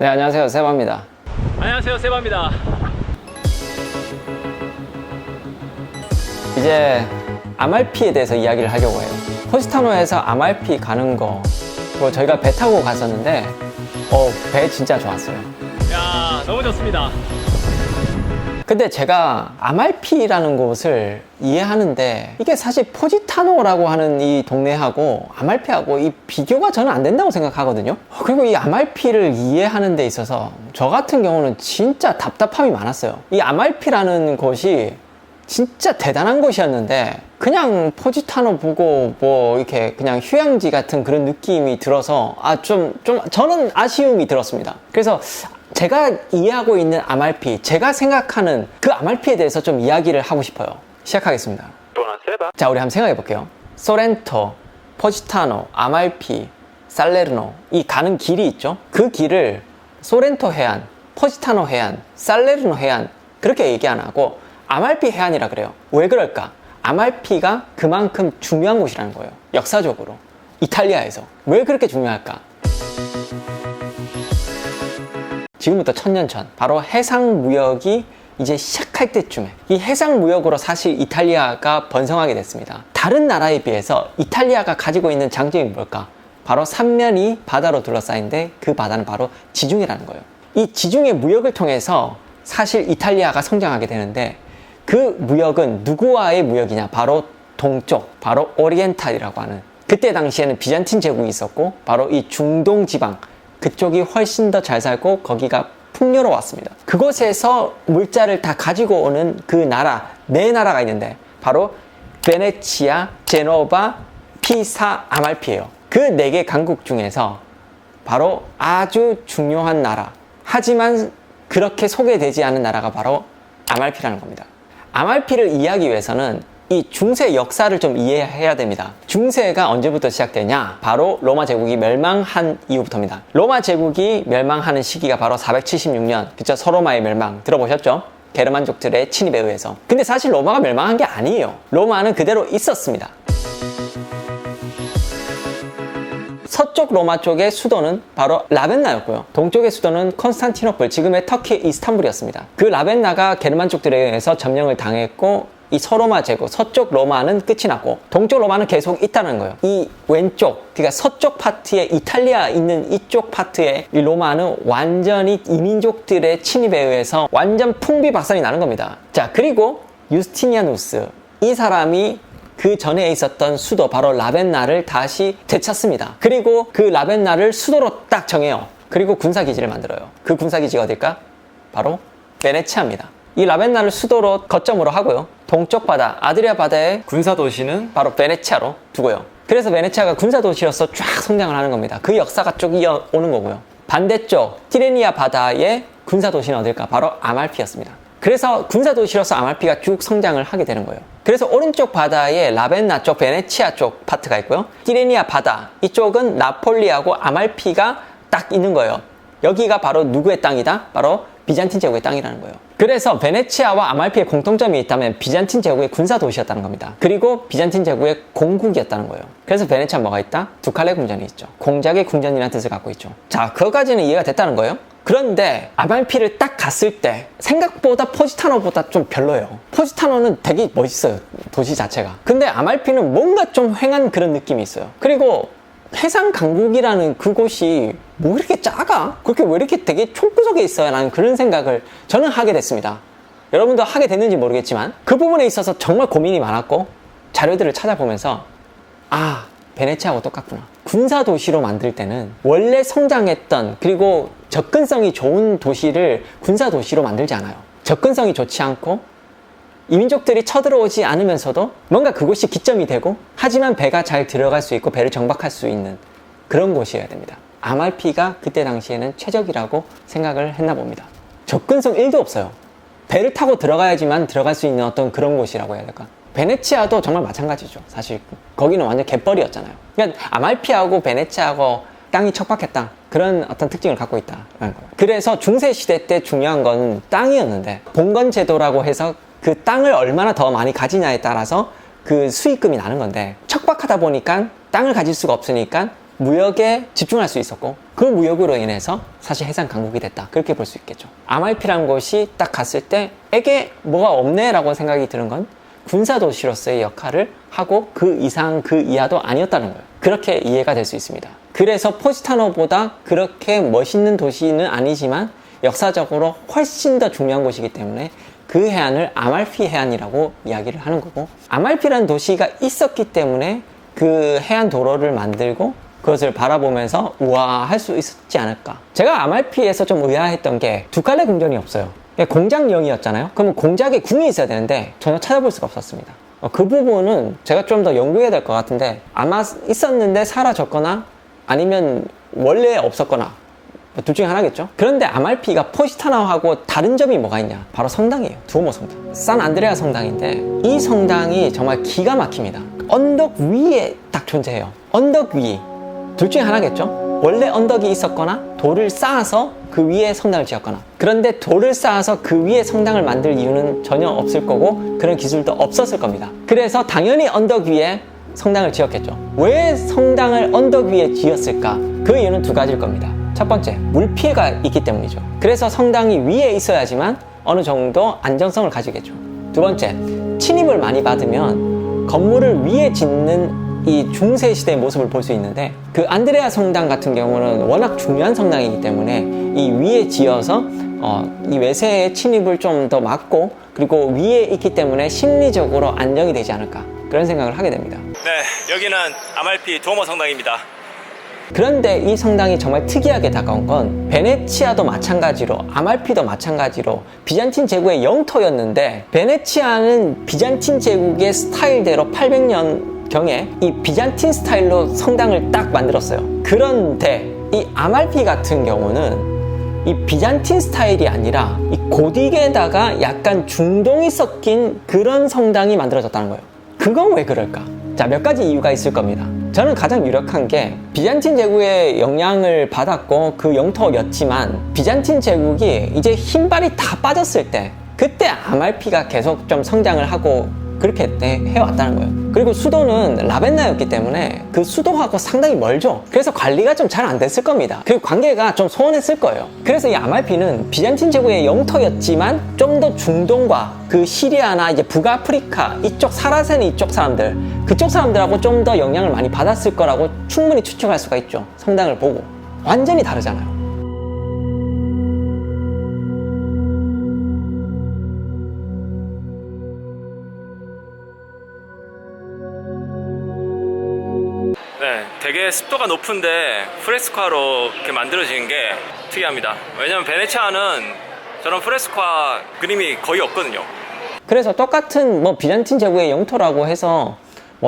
네, 안녕하세요. 세바입니다. 안녕하세요, 세바입니다. 이제 아말피에 대해서 이야기를 하려고 해요. 포지타노에서 아말피 가는 거, 저희가 배 타고 갔었는데 배 진짜 좋았어요. 야, 너무 좋습니다. 근데 제가 아말피라는 곳을 이해하는데 이게 사실 포지타노라고 하는 이 동네하고 아말피하고 이 비교가 저는 안 된다고 생각하거든요. 그리고 이 아말피를 이해하는 데 있어서 저 같은 경우는 진짜 답답함이 많았어요. 이 아말피라는 곳이 진짜 대단한 곳이었는데 그냥 포지타노 보고 이렇게 그냥 휴양지 같은 그런 느낌이 들어서 저는 아쉬움이 들었습니다. 그래서 제가 이해하고 있는 아말피, 제가 생각하는 그 아말피에 대해서 좀 이야기를 하고 싶어요. 시작하겠습니다. 자, 우리 한번 생각해 볼게요. 소렌토, 포지타노, 아말피, 살레르노, 이 가는 길이 있죠. 그 길을 소렌토 해안, 포지타노 해안, 살레르노 해안 그렇게 얘기 안 하고 아말피 해안이라 그래요. 왜 그럴까? 아말피가 그만큼 중요한 곳이라는 거예요. 역사적으로 이탈리아에서. 왜 그렇게 중요할까? 지금부터 1000년 전, 바로 해상무역이 이제 시작할 때쯤에 이 해상무역으로 사실 이탈리아가 번성하게 됐습니다. 다른 나라에 비해서 이탈리아가 가지고 있는 장점이 뭘까? 바로 삼면이 바다로 둘러싸인데 그 바다는 바로 지중해라는 거예요. 이 지중해 무역을 통해서 사실 이탈리아가 성장하게 되는데 그 무역은 누구와의 무역이냐? 바로 동쪽, 바로 오리엔탈이라고 하는, 그때 당시에는 비잔틴 제국이 있었고 바로 이 중동 지방 그쪽이 훨씬 더 잘 살고 거기가 풍요로웠습니다. 그곳에서 물자를 다 가지고 오는 그 나라, 네 나라가 있는데 바로 베네치아, 제노바, 피사, 아말피예요. 그 네 개 강국 중에서 바로 아주 중요한 나라, 하지만 그렇게 소개되지 않은 나라가 바로 아말피라는 겁니다. 아말피를 이해하기 위해서는 이 중세 역사를 좀 이해해야 됩니다. 중세가 언제부터 시작되냐? 바로 로마 제국이 멸망한 이후부터입니다. 로마 제국이 멸망하는 시기가 바로 476년, 그쵸? 서로마의 멸망 들어보셨죠? 게르만족들의 침입에 의해서. 근데 사실 로마가 멸망한 게 아니에요. 로마는 그대로 있었습니다. 서쪽 로마 쪽의 수도는 바로 라벤나였고요. 동쪽의 수도는 컨스탄티노플, 지금의 터키 이스탄불이었습니다. 그 라벤나가 게르만족들에 의해서 점령을 당했고 이 서로마 제국, 서쪽 로마는 끝이 났고 동쪽 로마는 계속 있다는 거예요. 이 왼쪽, 그러니까 서쪽 파트에 이탈리아 있는 이쪽 파트에 이 로마는 완전히 이민족들의 침입에 의해서 완전 풍비박산이 나는 겁니다. 자, 그리고 유스티니아누스, 이 사람이 그 전에 있었던 수도 바로 라벤나를 다시 되찾습니다. 그리고 그 라벤나를 수도로 딱 정해요. 그리고 군사기지를 만들어요. 그 군사기지가 어딜까? 바로 베네치아입니다. 이 라벤나를 수도로 거점으로 하고요. 동쪽 바다, 아드리아 바다의 군사도시는 바로 베네치아로 두고요. 그래서 베네치아가 군사도시로서 쫙 성장을 하는 겁니다. 그 역사가 쭉 이어오는 거고요. 반대쪽 티레니아 바다의 군사도시는 어딜까? 바로 아말피였습니다. 그래서 군사도시로서 아말피가 쭉 성장을 하게 되는 거예요. 그래서 오른쪽 바다에 라벤나 쪽, 베네치아 쪽 파트가 있고요. 티레니아 바다, 이쪽은 나폴리하고 아말피가 딱 있는 거예요. 여기가 바로 누구의 땅이다? 바로 비잔틴 제국의 땅이라는 거예요. 그래서 베네치아와 아말피의 공통점이 있다면 비잔틴 제국의 군사도시였다는 겁니다. 그리고 비잔틴 제국의 공국이었다는 거예요. 그래서 베네치아 뭐가 있다? 두칼레 궁전이 있죠. 공작의 궁전이라는 뜻을 갖고 있죠. 자, 그거까지는 이해가 됐다는 거예요. 그런데 아말피를 딱 갔을 때 생각보다 포지타노보다 좀 별로예요. 포지타노는 되게 멋있어요, 도시 자체가. 근데 아말피는 뭔가 좀 휑한 그런 느낌이 있어요. 그리고 해상 강국이라는 그곳이 뭐 이렇게 작아? 그렇게 왜 이렇게 되게 촌구석에 있어요? 라는 그런 생각을 저는 하게 됐습니다. 여러분도 하게 됐는지 모르겠지만 그 부분에 있어서 정말 고민이 많았고 자료들을 찾아보면서 베네치아하고 똑같구나. 군사도시로 만들 때는 원래 성장했던 그리고 접근성이 좋은 도시를 군사도시로 만들지 않아요. 접근성이 좋지 않고 이민족들이 쳐들어오지 않으면서도 뭔가 그곳이 기점이 되고 하지만 배가 잘 들어갈 수 있고 배를 정박할 수 있는 그런 곳이어야 됩니다. 아말피가 그때 당시에는 최적이라고 생각을 했나 봅니다. 접근성 1도 없어요. 배를 타고 들어가야지만 들어갈 수 있는 어떤 그런 곳이라고 해야 될까? 베네치아도 정말 마찬가지죠. 사실 거기는 완전 갯벌이었잖아요. 그러니까 아말피하고 베네치아하고 땅이 척박했다, 그런 어떤 특징을 갖고 있다라는 거예요. 그래서 중세시대 때 중요한 건 땅이었는데 봉건제도라고 해서 그 땅을 얼마나 더 많이 가지냐에 따라서 그 수익금이 나는 건데 척박하다 보니까 땅을 가질 수가 없으니까 무역에 집중할 수 있었고 그 무역으로 인해서 사실 해상 강국이 됐다. 그렇게 볼 수 있겠죠. 아말피라는 곳이 딱 갔을 때 에게 뭐가 없네 라고 생각이 드는 건 군사도시로서의 역할을 하고 그 이상 그 이하도 아니었다는 거예요. 그렇게 이해가 될 수 있습니다. 그래서 포지타노보다 그렇게 멋있는 도시는 아니지만 역사적으로 훨씬 더 중요한 곳이기 때문에 그 해안을 아말피 해안이라고 이야기를 하는 거고, 아말피라는 도시가 있었기 때문에 그 해안 도로를 만들고 그것을 바라보면서 우와 할 수 있었지 않을까. 제가 아말피에서 좀 의아했던 게 두 갈래 궁전이 없어요. 공작령이었잖아요. 그러면 공작에 궁이 있어야 되는데 전혀 찾아볼 수가 없었습니다. 그 부분은 제가 좀 더 연구해야 될 것 같은데 아마 있었는데 사라졌거나 아니면 원래 없었거나 둘 중에 하나겠죠. 그런데 아말피가 포지타나하고 다른 점이 뭐가 있냐, 바로 성당이에요. 두오모 성당, 산 안드레아 성당인데 이 성당이 정말 기가 막힙니다. 언덕 위에 딱 존재해요. 언덕 위, 둘 중에 하나겠죠. 원래 언덕이 있었거나 돌을 쌓아서 그 위에 성당을 지었거나. 그런데 돌을 쌓아서 그 위에 성당을 만들 이유는 전혀 없을 거고 그런 기술도 없었을 겁니다. 그래서 당연히 언덕 위에 성당을 지었겠죠. 왜 성당을 언덕 위에 지었을까? 그 이유는 두 가지일 겁니다. 첫 번째, 물 피해가 있기 때문이죠. 그래서 성당이 위에 있어야지만 어느 정도 안정성을 가지겠죠. 두 번째, 침입을 많이 받으면 건물을 위에 짓는 이 중세 시대의 모습을 볼 수 있는데, 그 안드레아 성당 같은 경우는 워낙 중요한 성당이기 때문에 이 위에 지어서 이 외세의 침입을 좀 더 막고, 그리고 위에 있기 때문에 심리적으로 안정이 되지 않을까, 그런 생각을 하게 됩니다. 네, 여기는 아말피 두오모 성당입니다. 그런데 이 성당이 정말 특이하게 다가온 건 베네치아도 마찬가지로 아말피도 마찬가지로 비잔틴 제국의 영토였는데, 베네치아는 비잔틴 제국의 스타일대로 800년경에 이 비잔틴 스타일로 성당을 딱 만들었어요. 그런데 이 아말피 같은 경우는 이 비잔틴 스타일이 아니라 이 고딕에다가 약간 중동이 섞인 그런 성당이 만들어졌다는 거예요. 그건 왜 그럴까? 자, 몇 가지 이유가 있을 겁니다. 저는 가장 유력한 게 비잔틴 제국의 영향을 받았고 그 영토였지만, 비잔틴 제국이 이제 힘발이 다 빠졌을 때 그때 아말피가 계속 좀 성장을 하고 그렇게 해왔다는 거예요. 그리고 수도는 라벤나였기 때문에 그 수도하고 상당히 멀죠. 그래서 관리가 좀 잘 안 됐을 겁니다. 그 관계가 좀 소원했을 거예요. 그래서 이 아말피는 비잔틴 제국의 영토였지만 좀 더 중동과 그 시리아나 이제 북아프리카 이쪽 사라센 이쪽 사람들, 그쪽 사람들하고 좀 더 영향을 많이 받았을 거라고 충분히 추측할 수가 있죠. 성당을 보고. 완전히 다르잖아요. 네, 되게 습도가 높은데 프레스코아로 이렇게 만들어지는 게 특이합니다. 왜냐면 베네치아는 저런 프레스코아 그림이 거의 없거든요. 그래서 똑같은 비잔틴 제국의 영토라고 해서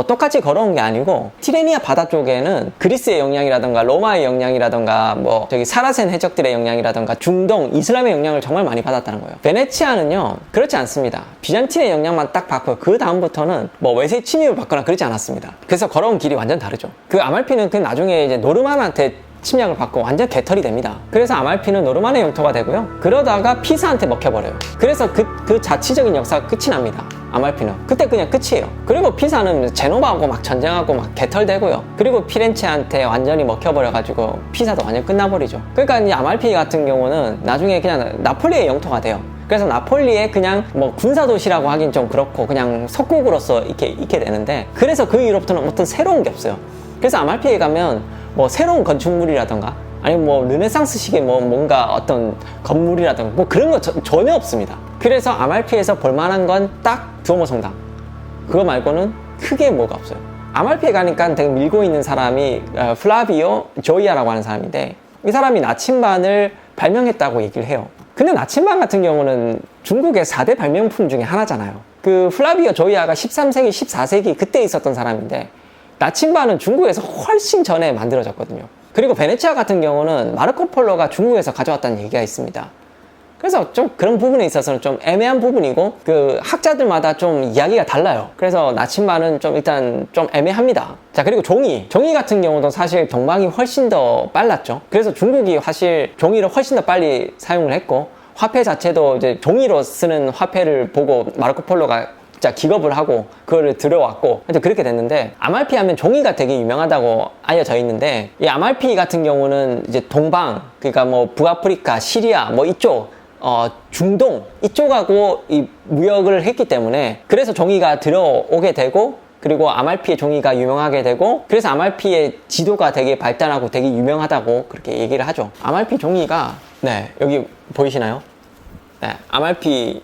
똑같이 걸어온 게 아니고, 티레니아 바다 쪽에는 그리스의 영향이라던가 로마의 영향이라던가 저기 사라센 해적들의 영향이라던가 중동 이슬람의 영향을 정말 많이 받았다는 거예요. 베네치아는요 그렇지 않습니다. 비잔틴의 영향만 딱 받고 그 다음부터는 외세 침입을 받거나 그러지 않았습니다. 그래서 걸어온 길이 완전 다르죠. 그 아말피는 그 나중에 이제 노르만한테 침략을 받고 완전 개털이 됩니다. 그래서 아말피는 노르만의 영토가 되고요. 그러다가 피사한테 먹혀버려요. 그래서 그 자치적인 역사가 끝이 납니다. 아말피는 그때 그냥 끝이에요. 그리고 피사는 제노바하고 막 전쟁하고 막 개털되고요. 그리고 피렌체한테 완전히 먹혀버려가지고 피사도 완전 끝나버리죠. 그러니까 이 아말피 같은 경우는 나중에 그냥 나폴리의 영토가 돼요. 그래서 나폴리의 그냥 군사도시라고 하긴 좀 그렇고 그냥 속국으로서 이렇게 있게 되는데, 그래서 그 이후로부터는 어떤 새로운 게 없어요. 그래서 아말피에 가면 새로운 건축물이라던가 아니면 르네상스식의 뭔가 어떤 건물이라던가 그런 거 전혀 없습니다. 그래서 아말피에서 볼만한 건 딱 두오모 성당, 그거 말고는 크게 뭐가 없어요. 아말피에 가니까 되게 밀고 있는 사람이 플라비오 조이아라고 하는 사람인데, 이 사람이 나침반을 발명했다고 얘기를 해요. 근데 나침반 같은 경우는 중국의 4대 발명품 중에 하나잖아요. 그 플라비오 조이아가 13세기, 14세기 그때 있었던 사람인데, 나침반은 중국에서 훨씬 전에 만들어졌거든요. 그리고 베네치아 같은 경우는 마르코 폴로가 중국에서 가져왔다는 얘기가 있습니다. 그래서 좀 그런 부분에 있어서는 좀 애매한 부분이고, 그 학자들마다 좀 이야기가 달라요. 그래서 나침반은 좀 일단 좀 애매합니다. 자, 그리고 종이 같은 경우도 사실 동방이 훨씬 더 빨랐죠. 그래서 중국이 사실 종이를 훨씬 더 빨리 사용을 했고, 화폐 자체도 이제 종이로 쓰는 화폐를 보고 마르코 폴로가 진짜 기겁을 하고 그거를 들어왔고 하여튼 그렇게 됐는데, 아말피 하면 종이가 되게 유명하다고 알려져 있는데, 이 아말피 같은 경우는 이제 동방, 그러니까 뭐 북아프리카, 시리아 뭐 이쪽 중동 이쪽하고 이 무역을 했기 때문에, 그래서 종이가 들어오게 되고, 그리고 아말피의 종이가 유명하게 되고, 그래서 아말피의 지도가 되게 발달하고 되게 유명하다고 그렇게 얘기를 하죠. 아말피 종이가, 네, 여기 보이시나요? 네, 아말피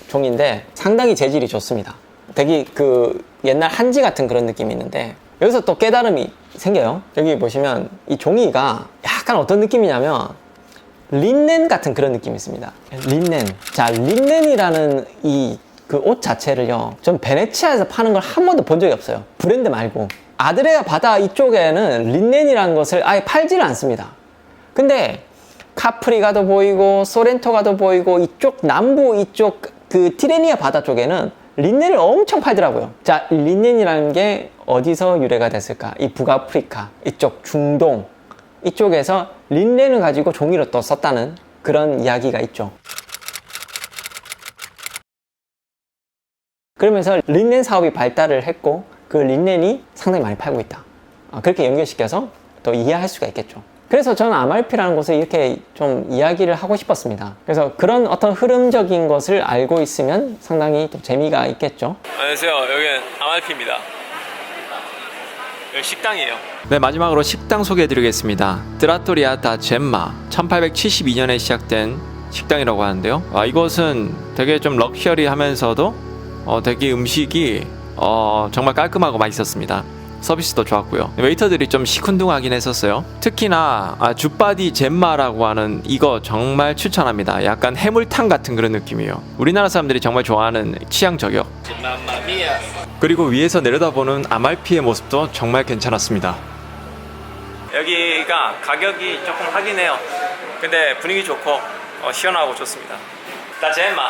종이인데 상당히 재질이 좋습니다. 되게 그 옛날 한지 같은 그런 느낌이 있는데, 여기서 또 깨달음이 생겨요. 여기 보시면 이 종이가 약간 어떤 느낌이냐면 린넨 같은 그런 느낌이 있습니다. 린넨. 자, 린넨이라는 이 그 옷 자체를요, 전 베네치아에서 파는 걸 한 번도 본 적이 없어요. 브랜드 말고. 아드레아 바다 이쪽에는 린넨이라는 것을 아예 팔지를 않습니다. 근데 카프리가도 보이고 소렌토가도 보이고, 이쪽 남부 이쪽 그 티레니아 바다 쪽에는 린넨을 엄청 팔더라고요. 자, 린넨이라는 게 어디서 유래가 됐을까? 이 북아프리카 이쪽 중동 이쪽에서 린넨을 가지고 종이로 또 썼다는 그런 이야기가 있죠. 그러면서 린넨 사업이 발달을 했고, 그 린넨이 상당히 많이 팔고 있다. 그렇게 연결시켜서 또 이해할 수가 있겠죠. 그래서 저는 아말피라는 곳을 이렇게 좀 이야기를 하고 싶었습니다. 그래서 그런 어떤 흐름적인 것을 알고 있으면 상당히 또 재미가 있겠죠. 안녕하세요. 여기는 아말피입니다. 여기 식당이에요. 네, 마지막으로 식당 소개해드리겠습니다. 트라토리아 다 젬마, 1872년에 시작된 식당이라고 하는데요. 이곳은 되게 좀 럭셔리하면서도 되게 음식이 정말 깔끔하고 맛있었습니다. 서비스도 좋았고요. 웨이터들이 좀 시큰둥하긴 했었어요. 특히나 주바디 젬마라고 하는 이거 정말 추천합니다. 약간 해물탕 같은 그런 느낌이에요. 우리나라 사람들이 정말 좋아하는 취향 저격. 그리고 위에서 내려다보는 아말피의 모습도 정말 괜찮았습니다. 여기가 가격이 조금 하긴 해요. 근데 분위기 좋고 시원하고 좋습니다. 다 젬마.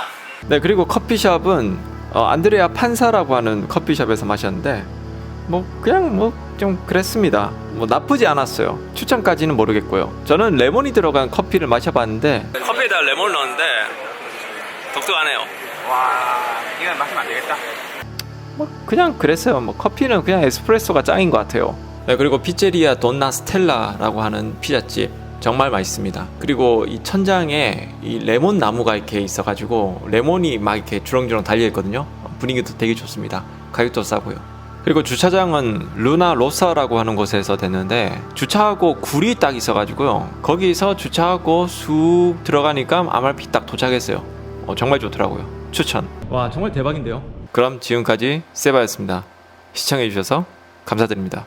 네, 그리고 커피숍은 안드레아 판사라고 하는 커피숍에서 마셨는데, 뭐 그냥 뭐 좀 그랬습니다. 뭐 나쁘지 않았어요. 추천까지는 모르겠고요. 저는 레몬이 들어간 커피를 마셔봤는데, 커피에다 레몬을 넣었는데 독특하네요. 와, 이건 마시면 안 되겠다. 뭐 그냥 그랬어요. 뭐 커피는 그냥 에스프레소가 짱인 것 같아요. 네, 그리고 피제리아 돈나 스텔라라고 하는 피자집 정말 맛있습니다. 그리고 이 천장에 이 레몬 나무가 이렇게 있어가지고 레몬이 막 이렇게 주렁주렁 달려있거든요. 분위기도 되게 좋습니다. 가격도 싸고요. 그리고 주차장은 루나 로사라고 하는 곳에서 됐는데, 주차하고 굴이 딱 있어가지고요, 거기서 주차하고 쑥 들어가니까 아말피 딱 도착했어요. 정말 좋더라고요. 추천. 와, 정말 대박인데요. 그럼 지금까지 세바였습니다. 시청해주셔서 감사드립니다.